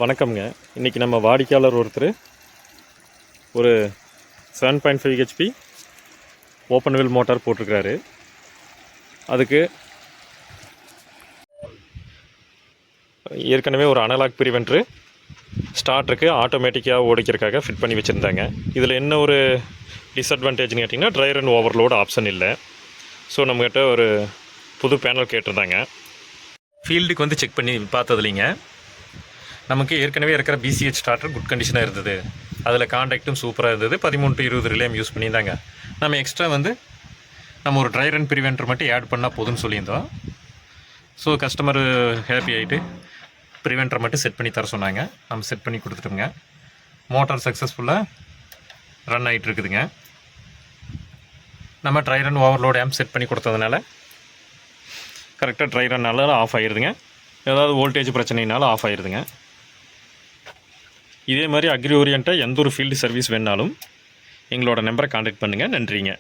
வணக்கம்ங்க. இன்றைக்கி நம்ம வாடிக்கையாளர் ஒருத்தர் ஒரு 7.5 ஹெச்பி ஓப்பன் வீல் மோட்டார் போட்டிருக்கிறாரு. அதுக்கு ஏற்கனவே ஒரு அனலாக் ப்ரிவென்ட்ரு ஸ்டார்டருக்கு ஆட்டோமேட்டிக்காக ஓடிக்கிறதுக்காக ஃபிட் பண்ணி வச்சுருந்தாங்க. இதில் என்ன ஒரு டிஸ்அட்வான்டேஜ்னு கேட்டிங்கன்னா, ட்ரையர் அண்ட் ஓவர்லோடு ஆப்ஷன் இல்லை. ஸோ நம்மக்கிட்ட ஒரு புது பேனல் கேட்டிருந்தாங்க. ஃபீல்டுக்கு வந்து செக் பண்ணி பார்த்ததுலிங்க, நமக்கு ஏற்கனவே இருக்கிற பிசிஹெச் ஸ்டார்டர் குட் கண்டிஷனாக இருந்தது. அதில் காண்டாக்டும் சூப்பராக இருந்தது. 13 to 20 ரிலேம் யூஸ் பண்ணியிருந்தாங்க. நம்ம எக்ஸ்ட்ரா வந்து நம்ம ஒரு ட்ரையர் அண்ட் ப்ரிவென்டர் மட்டும் ஆட் பண்ணால் போதும்னு சொல்லியிருந்தோம். ஸோ கஸ்டமர் ஹாப்பி ஆகிட்டு ப்ரிவென்டர் மட்டும் செட் பண்ணி தர சொன்னாங்க. நம்ம செட் பண்ணி கொடுத்துட்டோங்க. மோட்டார் சக்ஸஸ்ஃபுல்லாக ரன் ஆகிட்டு இருக்குதுங்க. நம்ம try run overload amp set பண்ணி கொடுத்ததுனால கரெக்டாக ட்ரை ரன்னால ஆஃப் ஆகிடுதுங்க. ஏதாவது வோல்டேஜ் பிரச்சனைனாலும் ஆஃப் ஆகிடுதுங்க. இதே மாதிரி அக்ரி ஓரியன்ட்டாக எந்த ஒரு ஃபீல்டு சர்வீஸ் வேணாலும் எங்களோட நம்பரை காண்டாக்ட் பண்ணுங்கள். நன்றிங்க.